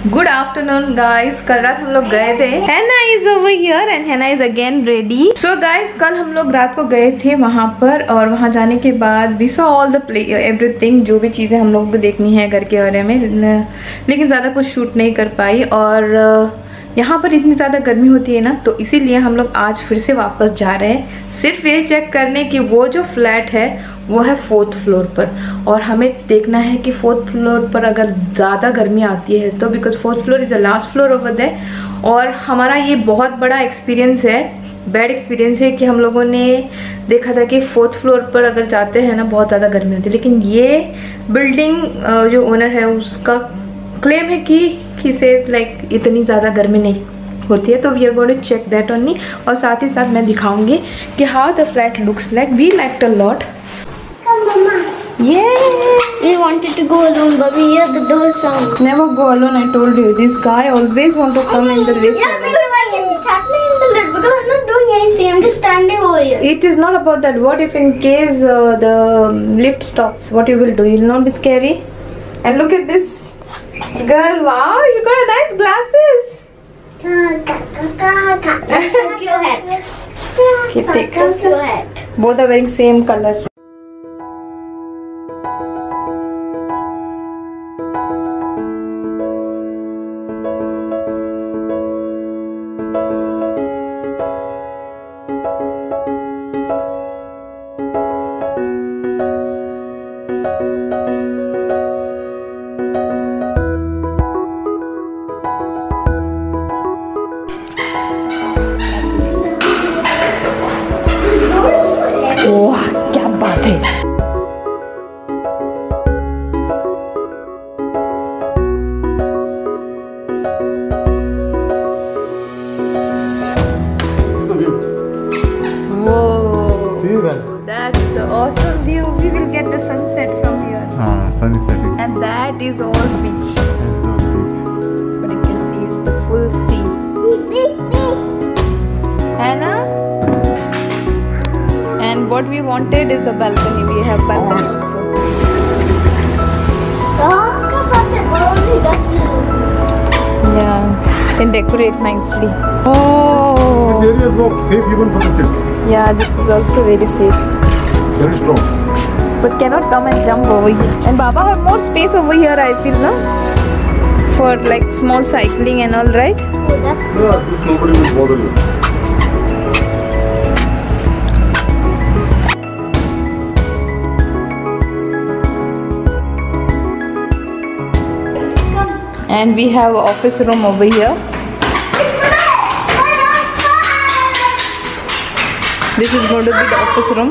Good afternoon guys. कल रात हम लोग गए थे। हैना इज ओवर हियर एंड हैना is again ready. So guys कल हम लोग रात को गए थे वहां पर, और वहां जाने के बाद we saw all the everything, जो भी चीजें हम लोग को देखनी है घर के बारे में, लेकिन ज्यादा कुछ शूट नहीं कर पाई। और यहाँ पर इतनी ज़्यादा गर्मी होती है ना, तो इसीलिए हम लोग आज फिर से वापस जा रहे हैं, सिर्फ ये चेक करने कि वो जो फ्लैट है वो है 4th फ्लोर पर, और हमें देखना है कि 4th फ्लोर पर अगर ज़्यादा गर्मी आती है तो, because 4th floor is the last floor over there. और हमारा ये बहुत बड़ा एक्सपीरियंस है, बैड एक्सपीरियंस है कि हम लोगों ने देखा था कि 4th फ्लोर पर अगर जाते हैं ना बहुत ज़्यादा गर्मी होती है, लेकिन ये बिल्डिंग जो ओनर है उसका क्लेम है कि he says like इतनी ज़्यादा गर्मी नहीं होती है। तो we are going to check that only, और साथ ही साथ मैं दिखाऊंगी कि how the flat looks like. We liked a lot. Yeah, we wanted to go alone, but we hear the door sound. Never go alone, I told you. This guy always want to come in the lift. Yeah, because it's happening in the lift, because I'm not doing anything. I'm just standing over here. It is not about that. What if in case the lift stops? What you will do? You will not be scary? And look at this girl. Wow, you got a nice glasses. Take your hat. Okay, take. Take your hat. Both are wearing same color. वाह क्या बात है। That's the awesome view. We will get the sunset from here. Sun is setting. And that is all beach. But you can see it's the full sea. Hannah? And what we wanted is the balcony. We have balcony also. Yeah, can decorate nicely. Oh. This area is not safe even for the kids. Yeah, this is also very safe. Very strong. But cannot come and jump over here. And Baba have more space over here, I feel, no? For like small cycling and all, right? Yeah, nobody will bother you. And we have office room over here. This is going to be the office room.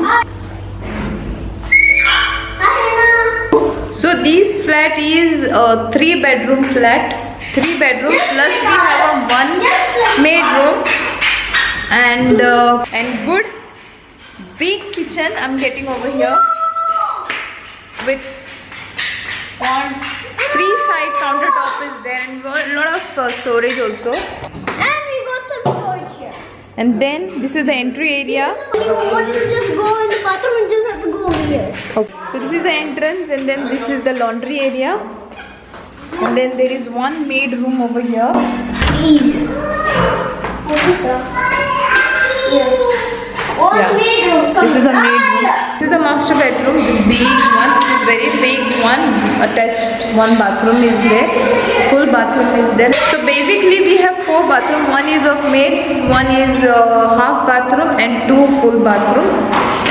So this flat is a 3-bedroom flat. 3 bedrooms plus we have a 1 maid room and good big kitchen I'm getting over here with on 3 side countertop is there, and a lot of storage also. And we got some storage here. And then this is the entry area. If you want to just go in the bathroom, you just have to go over here. Okay. So this is the entrance, and then this is the laundry area, and then there is 1 maid room over here. Yeah. Maid room. This is the maid room. This is the master bedroom. This big one. This is very big one. Attached 1 bathroom is there. Full bathroom is there. So basically we have 4 bathrooms. 1 is of maids, 1 is half bathroom, and 2 full bathrooms.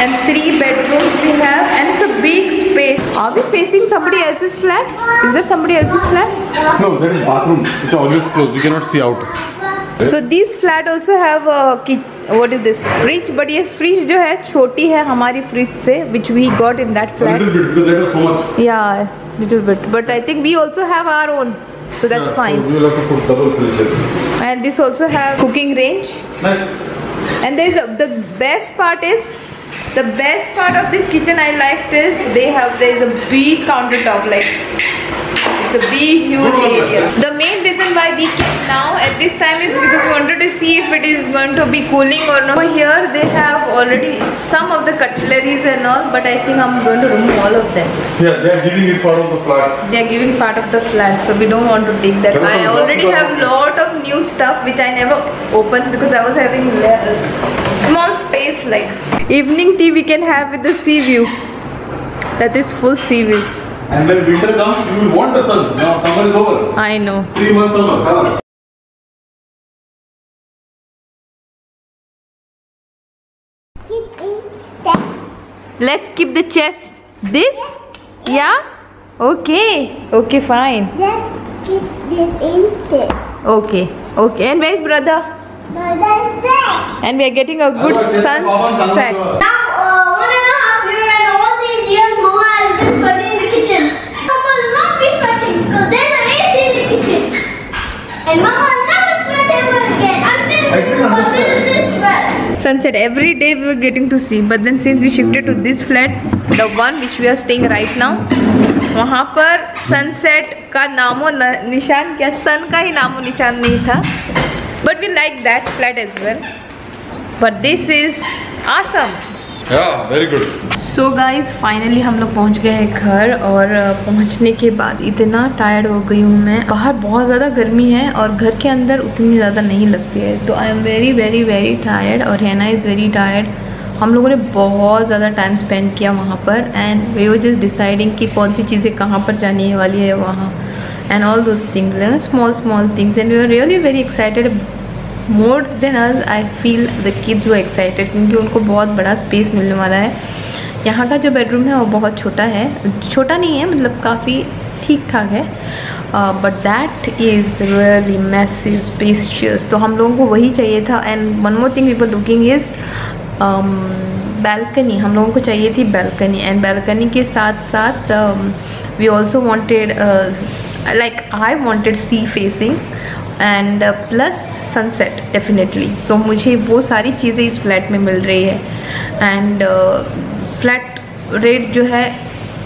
And 3 bedrooms we have, and it's a big space. Are we facing somebody else's flat? Is there somebody else's flat? No, that is bathroom. It's always closed. You cannot see out. So this flat also have a what is this fridge, but ये fridge जो है छोटी है हमारी fridge से, which we got in that flat. A little bit, because that is so much. Yeah, little bit. But I think we also have our own, so that's fine. So we will have to put double fridge here. And this also have cooking range. Nice. And there is the best part of this kitchen I liked is there is a big countertop, like it's a big huge area. The main reason why we came now at this time is because we wanted to see if if it is going to be cooling or not. Over here they have already some of the cutleries and all, but I think I'm going to remove all of them. Yeah, they are giving it part of the flat. They are giving part of the flat, so we don't want to take that. I already have lot of new stuff which I never opened because I was having small space. Like evening tea we can have with the sea view. That is full sea view. And when winter comes, you will want the sun. Now summer is over. I know. 3 months summer. Hello. Let's keep the chest. This? Yeah? Okay. Okay, fine. Just keep this in there. Okay. Okay. And where's brother? Brother's there. And we are getting a good sunset. Now, 1.5 years and all these years, Mama has been sweating in the kitchen. Mama will not be sweating because there's an AC in the kitchen. And Mama will never sweat ever again until this sweat. Sunset every day we were getting to see, but then since we shifted to this flat, the one which we are staying right now, वहाँ पर sunset का नामो निशान क्या, sun का ही नामो निशान नहीं था. But we like that flat as well. But this is awesome. Yeah, very good. So guys, finally हम लोग पहुँच गए हैं घर और पहुँचने के बाद इतना टायर्ड हो गई हूँ मैं. बाहर बहुत ज़्यादा गर्मी है और घर के अंदर उतनी ज़्यादा नहीं लगती है, तो I am very very very tired और हैना इज़ वेरी टायर्ड. हम लोगों ने बहुत ज़्यादा टाइम स्पेंड किया वहाँ पर and we were just deciding कि कौन सी चीज़ें कहाँ पर जाने वाली है वहाँ and all those things, small things, and we are really very excited. More than us I feel the kids were excited क्योंकि उनको बहुत बड़ा स्पेस मिलने वाला है. यहाँ का जो बेडरूम है वो बहुत छोटा है, छोटा नहीं है मतलब काफ़ी ठीक ठाक है, but that is really massive spacious. तो हम लोगों को वही चाहिए था. And one more thing we were looking is balcony. हम लोगों को चाहिए थी बैल्कनी एंड बैल्कनी के साथ साथ we also wanted like I wanted sea facing and plus sunset definitely. तो मुझे वो सारी चीज़ें इस फ्लैट में मिल रही है एंड फ्लैट रेट जो है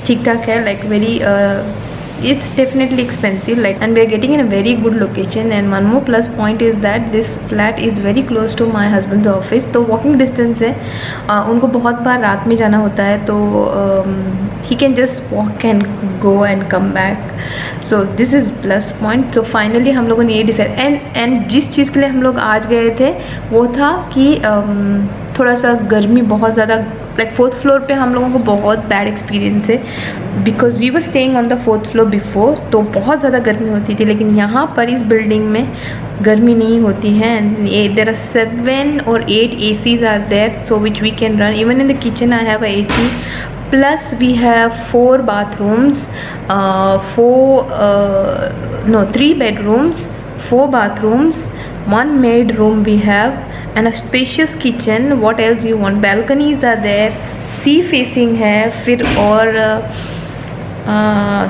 ठीक ठाक है, like very it's definitely expensive, like, and we are getting in a very good location. And one more plus point is that this flat is very close to my husband's office, तो walking distance है. उनको बहुत बार रात में जाना होता है तो he can just walk and go and come back, so this is plus point. So finally हम लोगों ने ये डिसाइड एंड जिस चीज़ के लिए हम लोग आज गए थे वो था कि थोड़ा सा गर्मी बहुत ज़्यादा, लाइक 4th फ्लोर पे हम लोगों को बहुत बैड एक्सपीरियंस है because we were staying on the 4th floor before, तो बहुत ज़्यादा गर्मी होती थी. लेकिन यहाँ पर इस बिल्डिंग में गर्मी नहीं होती है. There are 7 or 8 ACs are there, so which we can run. Even in the kitchen I have a AC, plus we have 4 bathrooms, 3 bedrooms, 4 bathrooms, 1 maid room we have, and a spacious kitchen. What else you want? Balconies are there, sea facing है फिर और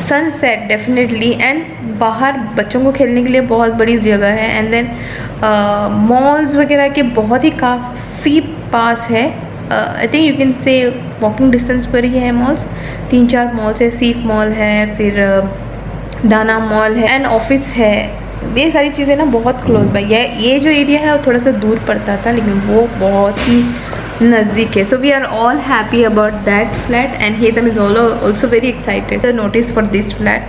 sunset definitely, and बाहर बच्चों को खेलने के लिए बहुत बड़ी जगह है. एंड देन मॉल्स वगैरह के बहुत ही काफ़ी पास है. I think you can say walking distance पर ही है मॉल्स. 3-4 मॉल्स है. सीफ मॉल है, फिर दाना मॉल है, एंड ऑफिस है. ये सारी चीज़ें ना बहुत क्लोज बाई है. ये जो एरिया है वो थोड़ा सा दूर पड़ता था लेकिन वो बहुत ही नज़दीक है. So we are all happy about that flat and Hetam is also very excited the notice for this flat.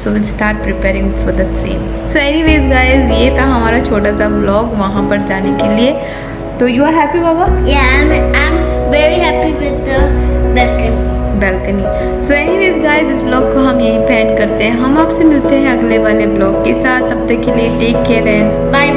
So will start preparing for the same. So anyways guys, ये था हमारा छोटा सा व्लॉग वहाँ पर जाने के लिए. तो यू आर हैप्पी बाबा? Yeah, I'm very happy with the balcony. So anyways guys, इस ब्लॉग को हम यहीं पे एंड करते हैं. हम आपसे मिलते हैं अगले वाले ब्लॉग के साथ. तब तक के लिए टेक केयर एंड Bye.